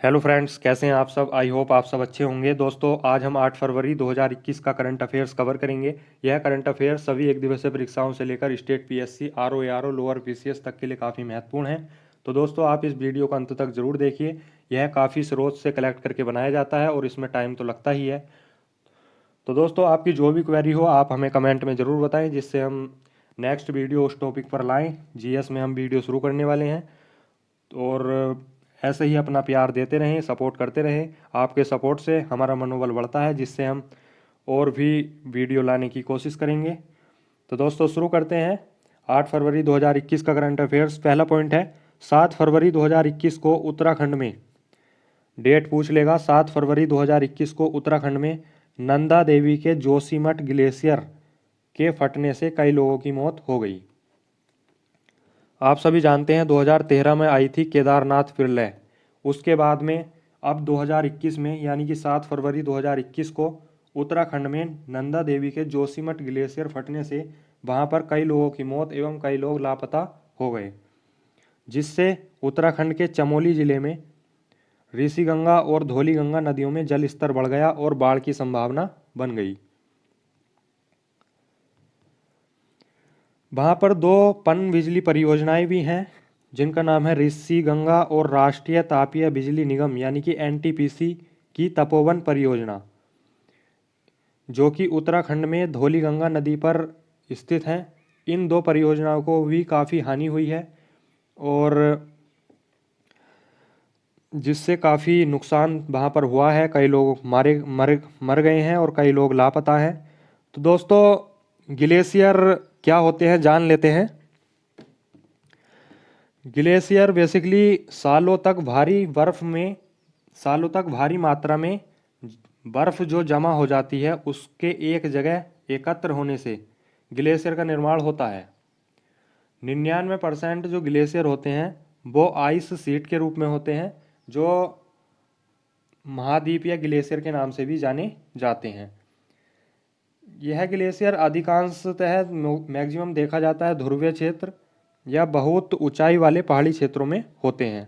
Hello friends, कैसे हैं आप सब। आई होप आप सब अच्छे होंगे। दोस्तों, आज हम 8 फरवरी 2021 का करंट अफेयर्स कवर करेंगे। यह करंट अफेयर्स सभी एक दिवसीय परीक्षाओं से लेकर state PSC, RO, ARO, lower PCS तक के लिए काफ़ी महत्वपूर्ण है। तो दोस्तों, आप इस वीडियो को अंत तक जरूर देखिए। यह काफ़ी स्रोत से कलेक्ट करके बनाया जाता है और इसमें टाइम तो लगता ही है। तो दोस्तों, आपकी जो भी क्वेरी हो आप हमें कमेंट में ज़रूर बताएं, जिससे हम नेक्स्ट वीडियो उस टॉपिक पर लाएं। जीएस में हम वीडियो शुरू करने वाले हैं और ऐसे ही अपना प्यार देते रहें, सपोर्ट करते रहें। आपके सपोर्ट से हमारा मनोबल बढ़ता है, जिससे हम और भी वीडियो लाने की कोशिश करेंगे। तो दोस्तों, शुरू करते हैं। 8 फरवरी 2021 का करंट अफेयर्स। पहला पॉइंट है 7 फरवरी 2021 को उत्तराखंड में, डेट पूछ लेगा, 7 फरवरी 2021 को उत्तराखंड में नंदा देवी के जोशीमठ ग्लेशियर के फटने से कई लोगों की मौत हो गई। आप सभी जानते हैं 2013 में आई थी केदारनाथ प्रलय। उसके बाद में अब 2021 में यानी कि 7 फरवरी 2021 को उत्तराखंड में नंदा देवी के जोशीमठ ग्लेशियर फटने से वहां पर कई लोगों की मौत एवं कई लोग लापता हो गए, जिससे उत्तराखंड के चमोली जिले में ऋषिगंगा और धौलीगंगा नदियों में जल स्तर बढ़ गया और बाढ़ की संभावना बन गई। वहाँ पर दो पन बिजली परियोजनाएं भी हैं, जिनका नाम है ऋषिगंगा और राष्ट्रीय तापीय बिजली निगम यानी कि एनटीपीसी की तपोवन परियोजना, जो कि उत्तराखंड में धौलीगंगा नदी पर स्थित हैं। इन दो परियोजनाओं को भी काफ़ी हानि हुई है और जिससे काफ़ी नुकसान वहाँ पर हुआ है। कई लोग मर गए हैं और कई लोग लापता हैं। तो दोस्तों, ग्लेशियर क्या होते हैं जान लेते हैं। ग्लेशियर बेसिकली सालों तक भारी मात्रा में बर्फ जो जमा हो जाती है उसके एक जगह एकत्र होने से ग्लेशियर का निर्माण होता है। 99% जो ग्लेशियर होते हैं वो आइस शीट के रूप में होते हैं, जो महाद्वीप या ग्लेशियर के नाम से भी जाने जाते हैं। यह ग्लेशियर अधिकांशतः मैक्सिमम देखा जाता है ध्रुवीय क्षेत्र या बहुत ऊंचाई वाले पहाड़ी क्षेत्रों में होते हैं।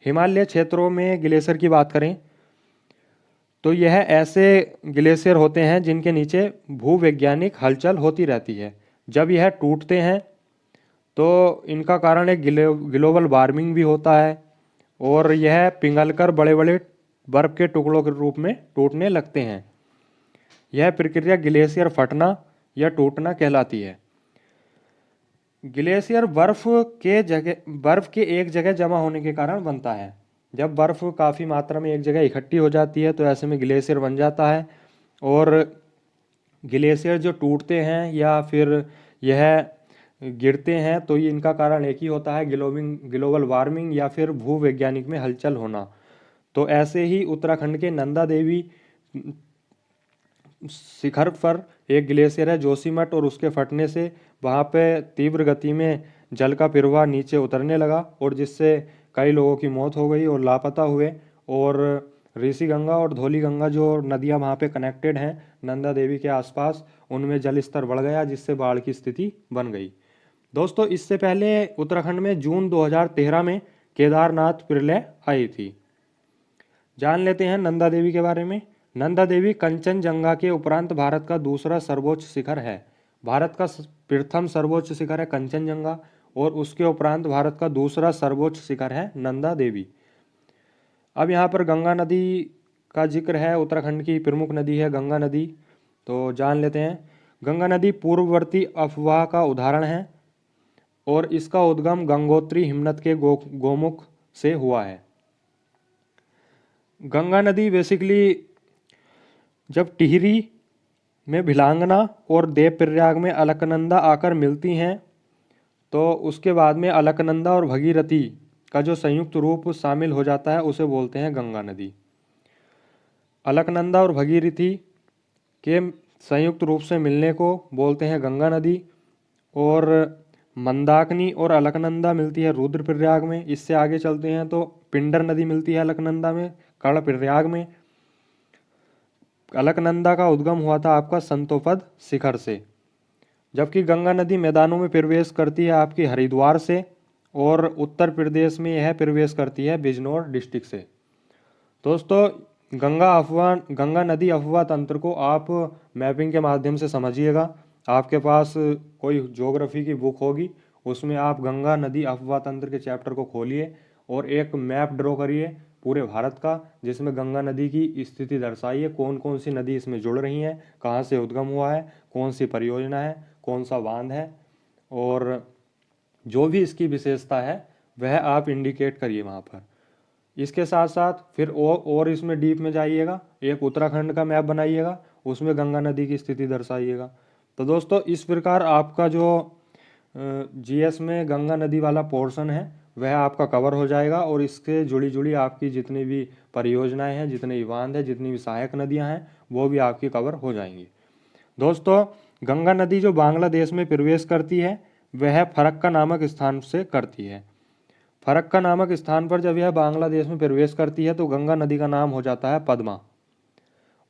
हिमालय क्षेत्रों में ग्लेशियर की बात करें तो यह ऐसे ग्लेशियर होते हैं जिनके नीचे भूवैज्ञानिक हलचल होती रहती है। जब यह टूटते हैं तो इनका कारण एक ग्लोबल वार्मिंग भी होता है और यह पिघलकर बड़े बड़े बर्फ के टुकड़ों के रूप में टूटने लगते हैं। यह प्रक्रिया ग्लेशियर फटना या टूटना कहलाती है। ग्लेशियर बर्फ के एक जगह जमा होने के कारण बनता है। जब बर्फ काफ़ी मात्रा में एक जगह इकट्ठी हो जाती है तो ऐसे में ग्लेशियर बन जाता है। और ग्लेशियर जो टूटते हैं या फिर यह गिरते हैं तो ये इनका कारण एक ही होता है, ग्लोबल वार्मिंग या फिर भूवैज्ञानिक में हलचल होना। तो ऐसे ही उत्तराखंड के नंदा देवी शिखर पर एक ग्लेशियर है जोशीमठ, और उसके फटने से वहाँ पे तीव्र गति में जल का प्रवाह नीचे उतरने लगा और जिससे कई लोगों की मौत हो गई और लापता हुए। और ऋषिगंगा और धौलीगंगा जो नदियाँ वहाँ पे कनेक्टेड हैं नंदा देवी के आसपास, उनमें जल स्तर बढ़ गया, जिससे बाढ़ की स्थिति बन गई। दोस्तों, इससे पहले उत्तराखंड में जून 2013 में केदारनाथ प्रलय आई थी। जान लेते हैं नंदा देवी के बारे में। नंदा देवी कंचनजंगा के उपरांत भारत का दूसरा सर्वोच्च शिखर है। भारत का प्रथम सर्वोच्च शिखर है कंचनजंगा और उसके उपरांत भारत का दूसरा सर्वोच्च शिखर है नंदा देवी। अब यहाँ पर गंगा नदी का जिक्र है। उत्तराखंड की प्रमुख नदी है गंगा नदी, तो जान लेते हैं। गंगा नदी पूर्ववर्ती अफवाह का उदाहरण है और इसका उद्गम गंगोत्री हिमनद के गोमुख से हुआ है। गंगा नदी बेसिकली जब टिहरी में भिलांगना और देवप्रयाग में अलकनंदा आकर मिलती हैं तो उसके बाद में अलकनंदा और भगीरथी का जो संयुक्त रूप शामिल हो जाता है उसे बोलते हैं गंगा नदी। अलकनंदा और भगीरथी के संयुक्त रूप से मिलने को बोलते हैं गंगा नदी। और मंदाकिनी और अलकनंदा मिलती है रुद्रप्रयाग में। इससे आगे चलते हैं तो पिंडर नदी मिलती है अलकनंदा में कर्णप्रयाग में। अलकनंदा का उद्गम हुआ था आपका संतोपद शिखर से, जबकि गंगा नदी मैदानों में प्रवेश करती है आपकी हरिद्वार से और उत्तर प्रदेश में यह प्रवेश करती है बिजनौर डिस्ट्रिक्ट से। दोस्तों गंगा नदी अफवाह तंत्र को आप मैपिंग के माध्यम से समझिएगा। आपके पास कोई ज्योग्राफी की बुक होगी, उसमें आप गंगा नदी अफवाह तंत्र के चैप्टर को खोलिए और एक मैप ड्रॉ करिए पूरे भारत का, जिसमें गंगा नदी की स्थिति दर्शाइए, कौन कौन सी नदी इसमें जुड़ रही हैं, कहाँ से उद्गम हुआ है, कौन सी परियोजना है, कौन सा बांध है, और जो भी इसकी विशेषता है वह आप इंडिकेट करिए वहाँ पर। इसके साथ साथ फिर और इसमें डीप में जाइएगा, एक उत्तराखंड का मैप बनाइएगा, उसमें गंगा नदी की स्थिति दर्शाइएगा। तो दोस्तों इस प्रकार आपका जो जीएस में गंगा नदी वाला पोर्शन है वह आपका कवर हो जाएगा, और इसके जुड़ी जुड़ी आपकी जितनी भी परियोजनाएं हैं, जितने भी बांध हैं, जितनी भी सहायक नदियां हैं, वो भी आपकी कवर हो जाएंगी। दोस्तों गंगा नदी जो बांग्लादेश में प्रवेश करती है वह फरक्का नामक स्थान से करती है। फरक्का नामक स्थान पर जब यह बांग्लादेश में प्रवेश करती है तो गंगा नदी का नाम हो जाता है पद्मा,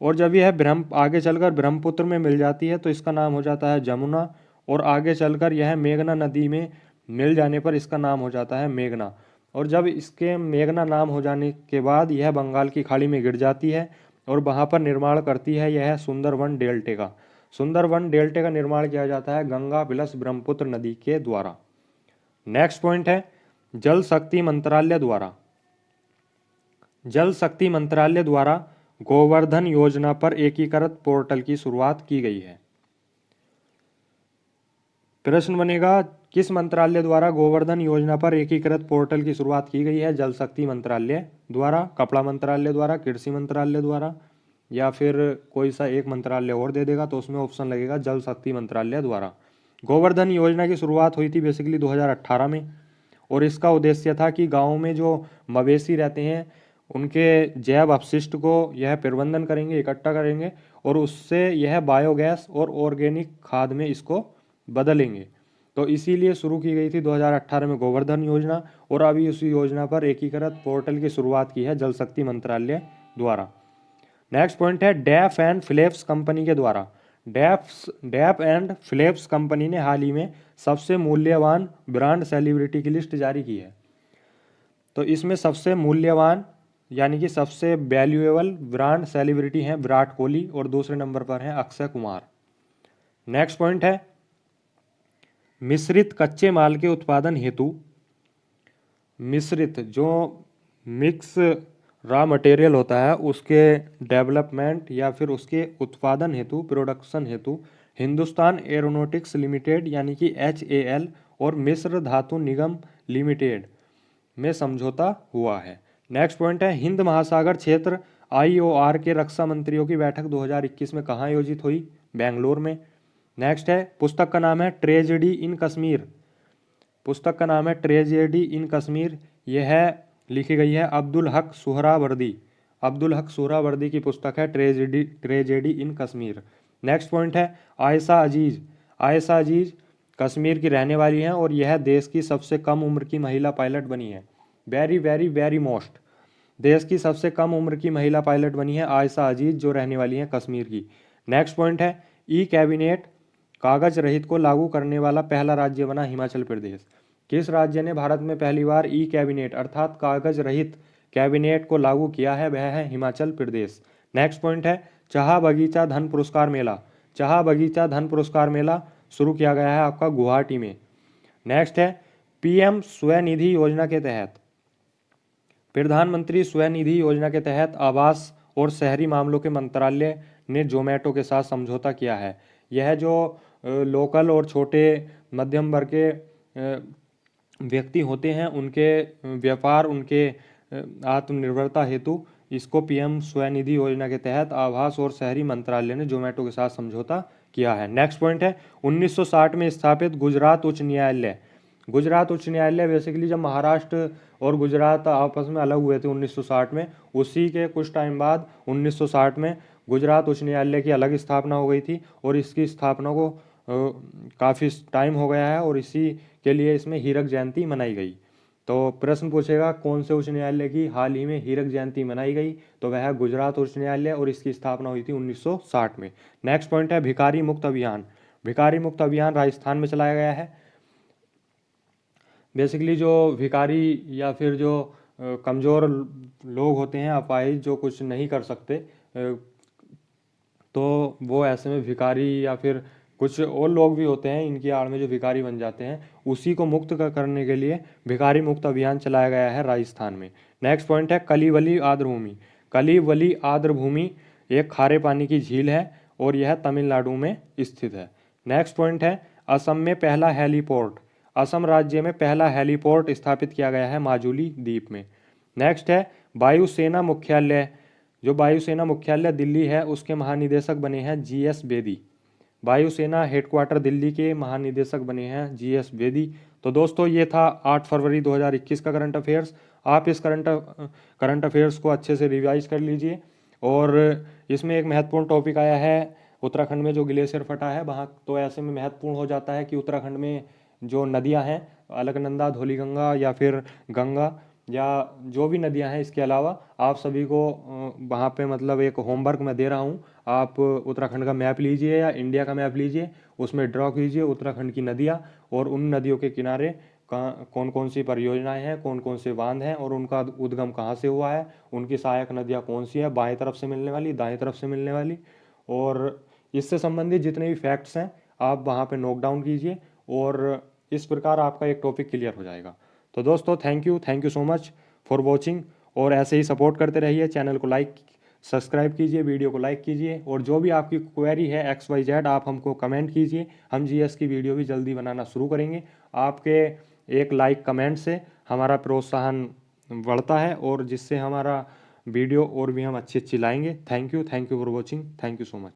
और जब यह आगे चलकर ब्रह्मपुत्र में मिल जाती है तो इसका नाम हो जाता है जमुना, और आगे चलकर यह मेघना नदी में मिल जाने पर इसका नाम हो जाता है मेघना, और जब इसके मेघना नाम हो जाने के बाद यह बंगाल की खाड़ी में गिर जाती है और वहाँ पर निर्माण करती है यह सुंदरवन डेल्टे का। सुंदरवन डेल्टे का निर्माण किया जाता है गंगा प्लस ब्रह्मपुत्र नदी के द्वारा। नेक्स्ट पॉइंट है जल शक्ति मंत्रालय द्वारा। जल शक्ति मंत्रालय द्वारा गोवर्धन योजना पर एकीकृत पोर्टल की शुरुआत की गई है। प्रश्न बनेगा किस मंत्रालय द्वारा गोवर्धन योजना पर एकीकृत पोर्टल की शुरुआत की गई है? जल शक्ति मंत्रालय द्वारा, कपड़ा मंत्रालय द्वारा, कृषि मंत्रालय द्वारा, या फिर कोई सा एक मंत्रालय और दे देगा तो उसमें ऑप्शन लगेगा जल शक्ति मंत्रालय द्वारा। गोवर्धन योजना की शुरुआत हुई थी बेसिकली 2018 में, और इसका उद्देश्य था कि गाँव में जो मवेशी रहते हैं उनके जैव अपशिष्ट को यह प्रबंधन करेंगे, इकट्ठा करेंगे, और उससे यह बायोगैस और ऑर्गेनिक खाद में इसको बदलेंगे। तो इसीलिए शुरू की गई थी 2018 में गोवर्धन योजना, और अभी उस योजना पर एकीकृत पोर्टल की शुरुआत की है जल शक्ति मंत्रालय द्वारा। नेक्स्ट पॉइंट है डैफ एंड फिलिप्स कंपनी के द्वारा। डैफ एंड फिलिप्स कंपनी ने हाल ही में सबसे मूल्यवान ब्रांड सेलिब्रिटी की लिस्ट जारी की है। तो इसमें सबसे मूल्यवान यानी कि सबसे वैल्यूएबल ब्रांड सेलिब्रिटी हैं विराट कोहली, और दूसरे नंबर पर हैं अक्षय कुमार। नेक्स्ट पॉइंट है मिश्रित कच्चे माल के उत्पादन हेतु, मिश्रित जो मिक्स रॉ मटेरियल होता है उसके डेवलपमेंट या फिर उसके उत्पादन हेतु, प्रोडक्शन हेतु हिंदुस्तान एरोनॉटिक्स लिमिटेड यानी कि HAL और मिश्र धातु निगम लिमिटेड में समझौता हुआ है। नेक्स्ट पॉइंट है हिंद महासागर क्षेत्र IOR के रक्षा मंत्रियों की बैठक 2021 में कहाँ आयोजित हुई? बेंगलोर में। नेक्स्ट है पुस्तक का नाम है ट्रेजेडी इन कश्मीर। पुस्तक का नाम है ट्रेजेडी इन कश्मीर, यह लिखी गई है अब्दुल हक सुहरावर्दी। अब्दुल हक सुहरावर्दी की पुस्तक है ट्रेजेडी इन कश्मीर। नेक्स्ट पॉइंट है आयशा अजीज। आयशा अजीज कश्मीर की रहने वाली हैं और यह देश की सबसे कम उम्र की महिला पायलट बनी है। वेरी वेरी वेरी मोस्ट, देश की सबसे कम उम्र की महिला पायलट बनी है आयशा अजीज, जो रहने वाली हैं कश्मीर की। नेक्स्ट पॉइंट है ई कैबिनेट कागज रहित को लागू करने वाला पहला राज्य बना हिमाचल प्रदेश। किस राज्य ने भारत में पहली बार ई कैबिनेट अर्थात कागज रहित कैबिनेट को लागू किया है? वह है हिमाचल प्रदेश। नेक्स्ट पॉइंट है चाह बगीचा धन पुरस्कार मेला। चाह बगीचा धन पुरस्कार मेला शुरू किया गया है आपका गुवाहाटी में। नेक्स्ट है PM स्वनिधि योजना के तहत, प्रधानमंत्री स्वनिधि योजना के तहत आवास और शहरी मामलों के मंत्रालय ने जोमेटो के साथ समझौता किया है। यह जो लोकल और छोटे मध्यम वर्ग के व्यक्ति होते हैं उनके व्यापार, उनके आत्मनिर्भरता हेतु इसको PM स्वनिधि योजना के तहत आवास और शहरी मंत्रालय ने जोमेटो के साथ समझौता किया है। नेक्स्ट पॉइंट है 1960 में स्थापित गुजरात उच्च न्यायालय। गुजरात उच्च न्यायालय बेसिकली जब महाराष्ट्र और गुजरात आपस में अलग हुए थे 1960 में, उसी के कुछ टाइम बाद 1960 में गुजरात उच्च न्यायालय की अलग स्थापना हो गई थी, और इसकी स्थापना को काफ़ी टाइम हो गया है, और इसी के लिए इसमें हीरक जयंती मनाई गई। तो प्रश्न पूछेगा कौन से उच्च न्यायालय की हाल ही में हीरक जयंती मनाई गई? तो वह है गुजरात उच्च न्यायालय, और इसकी स्थापना हुई थी 1960 में। नेक्स्ट पॉइंट है भिखारी मुक्त अभियान। भिखारी मुक्त अभियान राजस्थान में चलाया गया है। बेसिकली जो भिखारी या फिर जो कमज़ोर लोग होते हैं, अपाहिज, जो कुछ नहीं कर सकते, तो वो ऐसे में भिखारी या फिर कुछ और लोग भी होते हैं इनकी आड़ में जो भिखारी बन जाते हैं, उसी को मुक्त करने के लिए भिखारी मुक्त अभियान चलाया गया है राजस्थान में। नेक्स्ट पॉइंट है कलिवली आर्द्रभूमि। कलिवली आर्द्रभूमि एक खारे पानी की झील है और यह तमिलनाडु में स्थित है। नेक्स्ट पॉइंट है असम में पहला हेलीपोर्ट। असम राज्य में पहला हेलीपोर्ट स्थापित किया गया है माजुली द्वीप में। नेक्स्ट है वायुसेना मुख्यालय। जो वायुसेना मुख्यालय दिल्ली है उसके महानिदेशक बने हैं GS बेदी। वायुसेना हेडक्वार्टर दिल्ली के महानिदेशक बने हैं GS बेदी। तो दोस्तों ये था 8 फरवरी 2021 का करंट अफेयर्स। आप इस करंट अफेयर्स को अच्छे से रिवाइज कर लीजिए। और इसमें एक महत्वपूर्ण टॉपिक आया है उत्तराखंड में जो ग्लेशियर फटा है वहाँ, तो ऐसे में महत्वपूर्ण हो जाता है कि उत्तराखंड में जो नदियाँ हैं, अलकनंदा, धौलीगंगा या फिर गंगा या जो भी नदियां हैं, इसके अलावा आप सभी को वहाँ पे मतलब एक होमवर्क मैं दे रहा हूँ। आप उत्तराखंड का मैप लीजिए या इंडिया का मैप लीजिए, उसमें ड्रॉ कीजिए उत्तराखंड की नदियाँ और उन नदियों के किनारे कहाँ कौन कौन सी परियोजनाएं हैं, कौन कौन से बांध हैं और उनका उद्गम कहाँ से हुआ है, उनकी सहायक नदियाँ कौन सी है, बाएं तरफ से मिलने वाली, दाएं तरफ से मिलने वाली, और इससे संबंधित जितने भी फैक्ट्स हैं आप वहाँ पे नोट डाउन कीजिए और इस प्रकार आपका एक टॉपिक क्लियर हो जाएगा। तो दोस्तों thank you so much for watching. और ऐसे ही सपोर्ट करते रहिए, चैनल को लाइक सब्सक्राइब कीजिए, वीडियो को लाइक कीजिए और जो भी आपकी क्वेरी है XYZ आप हमको कमेंट कीजिए। हम GS की वीडियो भी जल्दी बनाना शुरू करेंगे। आपके एक लाइक कमेंट से हमारा प्रोत्साहन बढ़ता है और जिससे हमारा वीडियो और भी हम अच्छी लाएंगे। Thank you for watching. Thank you so much.